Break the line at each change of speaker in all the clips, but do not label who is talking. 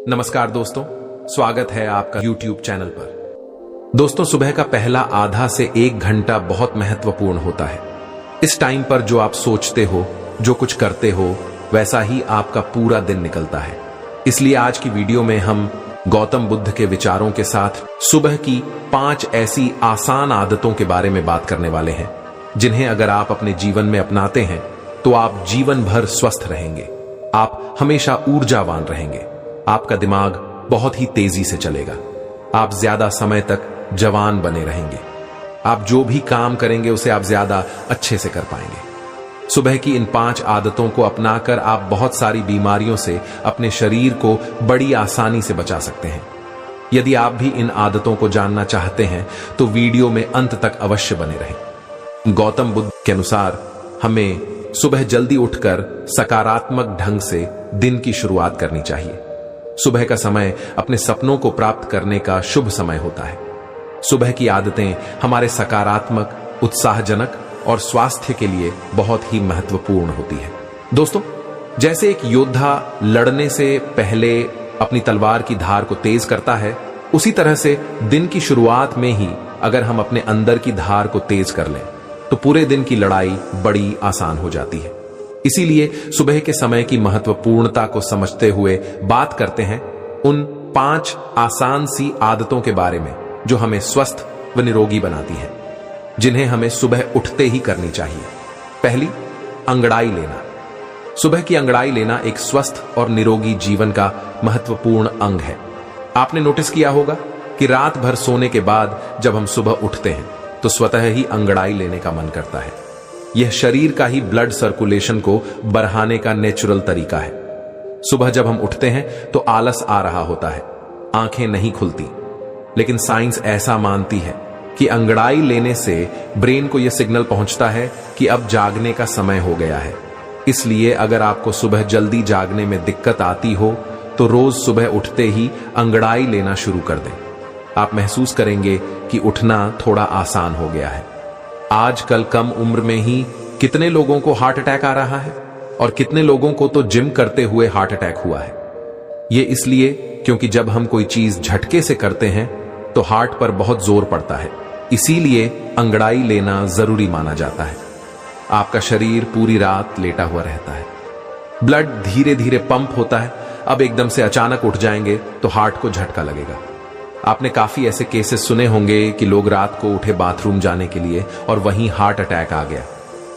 नमस्कार दोस्तों, स्वागत है आपका YouTube चैनल पर। दोस्तों, सुबह का पहला आधा से 1 घंटा बहुत महत्वपूर्ण होता है। इस टाइम पर जो आप सोचते हो, जो कुछ करते हो, वैसा ही आपका पूरा दिन निकलता है। इसलिए आज की वीडियो में हम गौतम बुद्ध के विचारों के साथ सुबह की 5 ऐसी आसान आदतों के बारे में बात करने वाले हैं, जिन्हें अगर आप अपने जीवन में अपनाते हैं तो आप जीवन भर स्वस्थ रहेंगे, आप हमेशा ऊर्जावान रहेंगे, आपका दिमाग बहुत ही तेजी से चलेगा, आप ज्यादा समय तक जवान बने रहेंगे, आप जो भी काम करेंगे उसे आप ज्यादा अच्छे से कर पाएंगे। सुबह की इन 5 आदतों को अपनाकर आप बहुत सारी बीमारियों से अपने शरीर को बड़ी आसानी से बचा सकते हैं। यदि आप भी इन आदतों को जानना चाहते हैं तो वीडियो में अंत तक अवश्य बने रहें। गौतम बुद्ध के अनुसार हमें सुबह जल्दी उठकर सकारात्मक ढंग से दिन की शुरुआत करनी चाहिए। सुबह का समय अपने सपनों को प्राप्त करने का शुभ समय होता है। सुबह की आदतें हमारे सकारात्मक, उत्साहजनक और स्वास्थ्य के लिए बहुत ही महत्वपूर्ण होती है। दोस्तों, जैसे एक योद्धा लड़ने से पहले अपनी तलवार की धार को तेज करता है, उसी तरह से दिन की शुरुआत में ही अगर हम अपने अंदर की धार को तेज कर लें तो पूरे दिन की लड़ाई बड़ी आसान हो जाती है। इसीलिए सुबह के समय की महत्वपूर्णता को समझते हुए बात करते हैं उन 5 आसान सी आदतों के बारे में जो हमें स्वस्थ व निरोगी बनाती हैं, जिन्हें हमें सुबह उठते ही करनी चाहिए। पहली, अंगड़ाई लेना। सुबह की अंगड़ाई लेना एक स्वस्थ और निरोगी जीवन का महत्वपूर्ण अंग है। आपने नोटिस किया होगा कि रात भर सोने के बाद जब हम सुबह उठते हैं तो स्वतः ही अंगड़ाई लेने का मन करता है। यह शरीर का ही ब्लड सर्कुलेशन को बढ़ाने का नेचुरल तरीका है। सुबह जब हम उठते हैं तो आलस आ रहा होता है, आंखें नहीं खुलती, लेकिन साइंस ऐसा मानती है कि अंगड़ाई लेने से ब्रेन को यह सिग्नल पहुंचता है कि अब जागने का समय हो गया है। इसलिए अगर आपको सुबह जल्दी जागने में दिक्कत आती हो तो रोज सुबह उठते ही अंगड़ाई लेना शुरू कर दें। आप महसूस करेंगे कि उठना थोड़ा आसान हो गया है। आजकल कम उम्र में ही कितने लोगों को हार्ट अटैक आ रहा है और कितने लोगों को तो जिम करते हुए हार्ट अटैक हुआ है। यह इसलिए क्योंकि जब हम कोई चीज झटके से करते हैं तो हार्ट पर बहुत जोर पड़ता है। इसीलिए अंगड़ाई लेना जरूरी माना जाता है। आपका शरीर पूरी रात लेटा हुआ रहता है, ब्लड धीरे धीरे पंप होता है। अब एकदम से अचानक उठ जाएंगे तो हार्ट को झटका लगेगा। आपने काफी ऐसे केसेस सुने होंगे कि लोग रात को उठे बाथरूम जाने के लिए और वहीं हार्ट अटैक आ गया।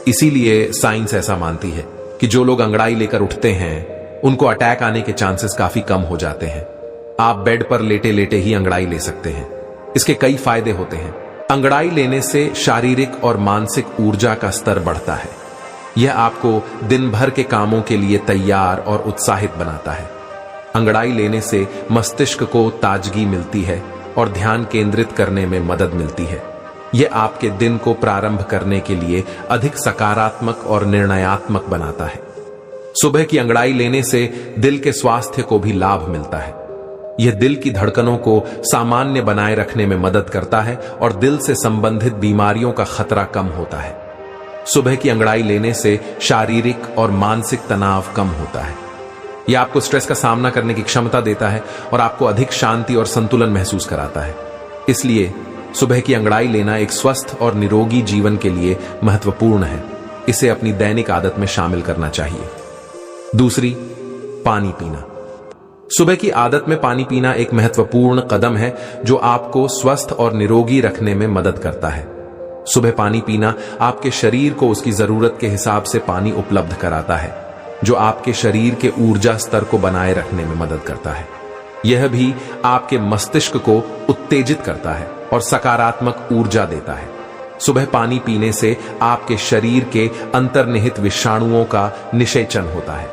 इसीलिए साइंस ऐसा मानती है कि जो लोग अंगड़ाई लेकर उठते हैं उनको अटैक आने के चांसेस काफी कम हो जाते हैं। आप बेड पर लेटे लेटे ही अंगड़ाई ले सकते हैं। इसके कई फायदे होते हैं। अंगड़ाई लेने से शारीरिक और मानसिक ऊर्जा का स्तर बढ़ता है। यह आपको दिन भर के कामों के लिए तैयार और उत्साहित बनाता है। अंगड़ाई लेने से मस्तिष्क को ताजगी मिलती है और ध्यान केंद्रित करने में मदद मिलती है। यह आपके दिन को प्रारंभ करने के लिए अधिक सकारात्मक और निर्णयात्मक बनाता है। सुबह की अंगड़ाई लेने से दिल के स्वास्थ्य को भी लाभ मिलता है। यह दिल की धड़कनों को सामान्य बनाए रखने में मदद करता है और दिल से संबंधित बीमारियों का खतरा कम होता है। सुबह की अंगड़ाई लेने से शारीरिक और मानसिक तनाव कम होता है। यह आपको स्ट्रेस का सामना करने की क्षमता देता है और आपको अधिक शांति और संतुलन महसूस कराता है। इसलिए सुबह की अंगड़ाई लेना एक स्वस्थ और निरोगी जीवन के लिए महत्वपूर्ण है। इसे अपनी दैनिक आदत में शामिल करना चाहिए। दूसरी, पानी पीना। सुबह की आदत में पानी पीना एक महत्वपूर्ण कदम है जो आपको स्वस्थ और निरोगी रखने में मदद करता है। सुबह पानी पीना आपके शरीर को उसकी जरूरत के हिसाब से पानी उपलब्ध कराता है, जो आपके शरीर के ऊर्जा स्तर को बनाए रखने में मदद करता है। यह भी आपके मस्तिष्क को उत्तेजित करता है और सकारात्मक ऊर्जा देता है। सुबह पानी पीने से आपके शरीर के अंतर्निहित विषाणुओं का निषेचन होता है।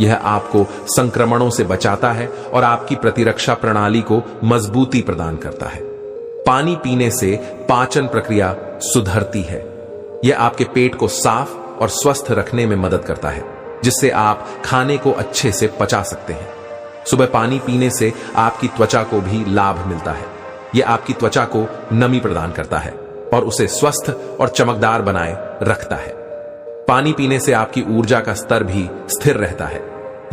यह आपको संक्रमणों से बचाता है और आपकी प्रतिरक्षा प्रणाली को मजबूती प्रदान करता है। पानी पीने से पाचन प्रक्रिया सुधरती है। यह आपके पेट को साफ और स्वस्थ रखने में मदद करता है, जिससे आप खाने को अच्छे से पचा सकते हैं। सुबह पानी पीने से आपकी त्वचा को भी लाभ मिलता है। यह आपकी त्वचा को नमी प्रदान करता है और उसे स्वस्थ और चमकदार बनाए रखता है। पानी पीने से आपकी ऊर्जा का स्तर भी स्थिर रहता है।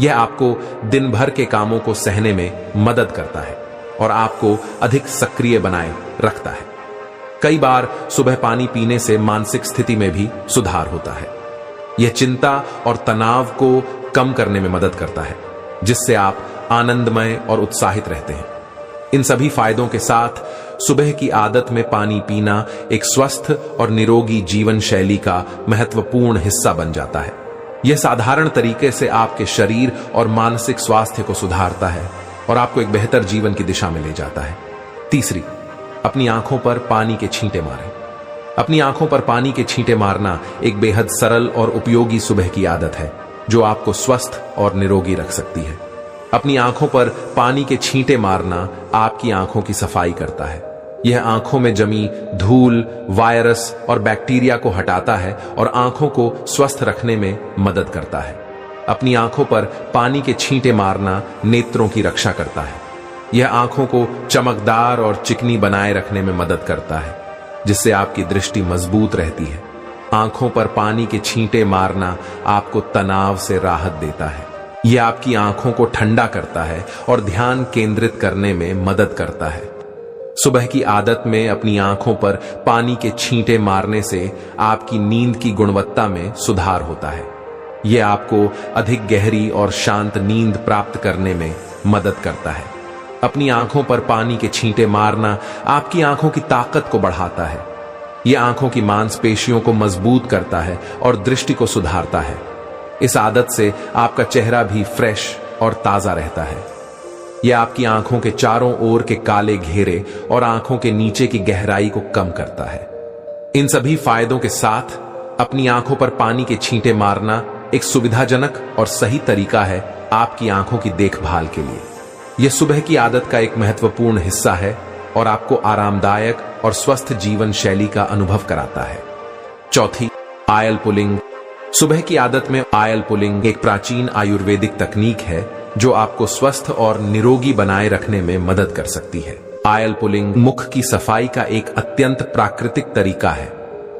यह आपको दिन भर के कामों को सहने में मदद करता है और आपको अधिक सक्रिय बनाए रखता है। कई बार सुबह पानी पीने से मानसिक स्थिति में भी सुधार होता है। यह चिंता और तनाव को कम करने में मदद करता है, जिससे आप आनंदमय और उत्साहित रहते हैं। इन सभी फायदों के साथ सुबह की आदत में पानी पीना एक स्वस्थ और निरोगी जीवन शैली का महत्वपूर्ण हिस्सा बन जाता है। यह साधारण तरीके से आपके शरीर और मानसिक स्वास्थ्य को सुधारता है और आपको एक बेहतर जीवन की दिशा में ले जाता है। तीसरी, अपनी आंखों पर पानी के छींटे मारें। अपनी आंखों पर पानी के छींटे मारना एक बेहद सरल और उपयोगी सुबह की आदत है, जो आपको स्वस्थ और निरोगी रख सकती है। अपनी आंखों पर पानी के छींटे मारना आपकी आंखों की सफाई करता है। यह आंखों में जमी धूल, वायरस और बैक्टीरिया को हटाता है और आंखों को स्वस्थ रखने में मदद करता है। अपनी आंखों पर पानी के छींटे मारना नेत्रों की रक्षा करता है। यह आंखों को चमकदार और चिकनी बनाए रखने में मदद करता है, जिससे आपकी दृष्टि मजबूत रहती है। आंखों पर पानी के छींटे मारना आपको तनाव से राहत देता है। यह आपकी आंखों को ठंडा करता है और ध्यान केंद्रित करने में मदद करता है। सुबह की आदत में अपनी आंखों पर पानी के छींटे मारने से आपकी नींद की गुणवत्ता में सुधार होता है। यह आपको अधिक गहरी और शांत नींद प्राप्त करने में मदद करता है। अपनी आंखों पर पानी के छींटे मारना आपकी आंखों की ताकत को बढ़ाता है। यह आंखों की मांसपेशियों को मजबूत करता है और दृष्टि को सुधारता है। इस आदत से आपका चेहरा भी फ्रेश और ताजा रहता है। यह आपकी आंखों के चारों ओर के काले घेरे और आंखों के नीचे की गहराई को कम करता है। इन सभी फायदों के साथ अपनी आंखों पर पानी के छींटे मारना एक सुविधाजनक और सही तरीका है आपकी आंखों की देखभाल के लिए। यह सुबह की आदत का एक महत्वपूर्ण हिस्सा है और आपको आरामदायक और स्वस्थ जीवन शैली का अनुभव कराता है। चौथी, आयल पुलिंग। सुबह की आदत में आयल पुलिंग एक प्राचीन आयुर्वेदिक तकनीक है जो आपको स्वस्थ और निरोगी बनाए रखने में मदद कर सकती है। आयल पुलिंग मुख की सफाई का एक अत्यंत प्राकृतिक तरीका है।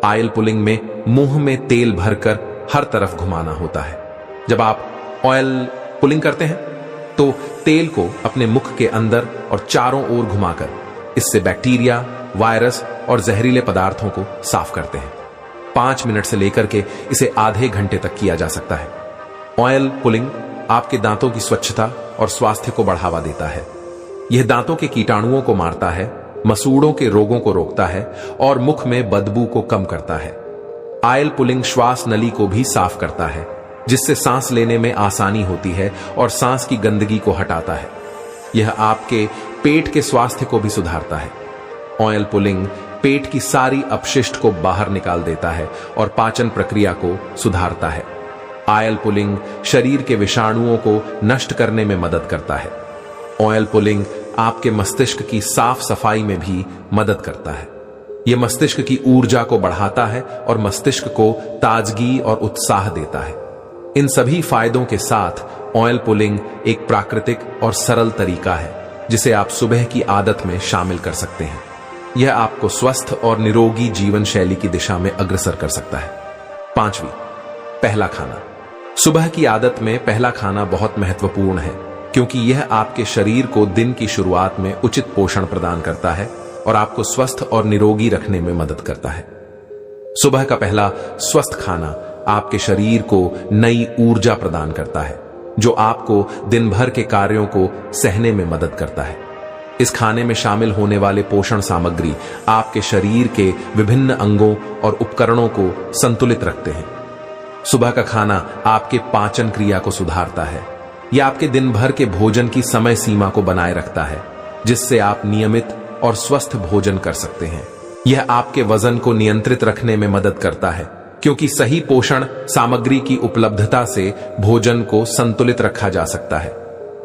आयल पुलिंग में मुंह में तेल भरकर हर तरफ घुमाना होता है। जब आप ऑयल पुलिंग करते हैं तो तेल को अपने मुख के अंदर और चारों ओर घुमाकर इससे बैक्टीरिया, वायरस और जहरीले पदार्थों को साफ करते हैं। 5 मिनट से लेकर के इसे आधे घंटे तक किया जा सकता है। ऑयल पुलिंग आपके दांतों की स्वच्छता और स्वास्थ्य को बढ़ावा देता है। यह दांतों के कीटाणुओं को मारता है, मसूड़ों के रोगों को रोकता है और मुख में बदबू को कम करता है। आयल पुलिंग श्वास नली को भी साफ करता है, जिससे सांस लेने में आसानी होती है और सांस की गंदगी को हटाता है। यह आपके पेट के स्वास्थ्य को भी सुधारता है। ऑयल पुलिंग पेट की सारी अपशिष्ट को बाहर निकाल देता है और पाचन प्रक्रिया को सुधारता है। आयल पुलिंग शरीर के विषाणुओं को नष्ट करने में मदद करता है। ऑयल पुलिंग आपके मस्तिष्क की साफ सफाई में भी मदद करता है। यह मस्तिष्क की ऊर्जा को बढ़ाता है और मस्तिष्क को ताजगी और उत्साह देता है। इन सभी फायदों के साथ ऑयल पुलिंग एक प्राकृतिक और सरल तरीका है जिसे आप सुबह की आदत में शामिल कर सकते हैं। यह आपको स्वस्थ और निरोगी जीवन शैली की दिशा में अग्रसर कर सकता है। 5वीं, पहला खाना। सुबह की आदत में पहला खाना बहुत महत्वपूर्ण है क्योंकि यह आपके शरीर को दिन की शुरुआत में उचित पोषण प्रदान करता है और आपको स्वस्थ और निरोगी रखने में मदद करता है। सुबह का पहला स्वस्थ खाना आपके शरीर को नई ऊर्जा प्रदान करता है, जो आपको दिन भर के कार्यों को सहने में मदद करता है। इस खाने में शामिल होने वाले पोषण सामग्री आपके शरीर के विभिन्न अंगों और उपकरणों को संतुलित रखते हैं। सुबह का खाना आपके पाचन क्रिया को सुधारता है। यह आपके दिन भर के भोजन की समय सीमा को बनाए रखता है, जिससे आप नियमित और स्वस्थ भोजन कर सकते हैं। यह आपके वजन को नियंत्रित रखने में मदद करता है, क्योंकि सही पोषण सामग्री की उपलब्धता से भोजन को संतुलित रखा जा सकता है।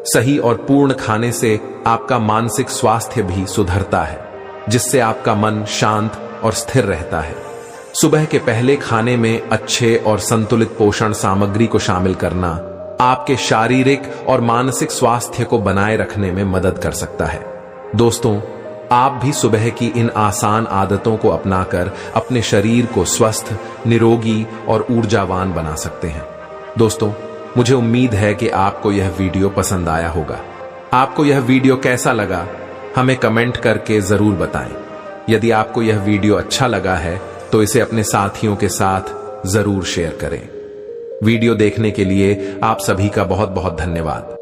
सही और पूर्ण खाने से आपका मानसिक स्वास्थ्य भी सुधरता है, जिससे आपका मन शांत और स्थिर रहता है। सुबह के पहले खाने में अच्छे और संतुलित पोषण सामग्री को शामिल करना आपके शारीरिक और मानसिक स्वास्थ्य को बनाए रखने में मदद कर सकता है। दोस्तों, आप भी सुबह की इन आसान आदतों को अपनाकर अपने शरीर को स्वस्थ, निरोगी और ऊर्जावान बना सकते हैं। दोस्तों, मुझे उम्मीद है कि आपको यह वीडियो पसंद आया होगा। आपको यह वीडियो कैसा लगा हमें कमेंट करके जरूर बताएं। यदि आपको यह वीडियो अच्छा लगा है तो इसे अपने साथियों के साथ जरूर शेयर करें। वीडियो देखने के लिए आप सभी का बहुत बहुत धन्यवाद।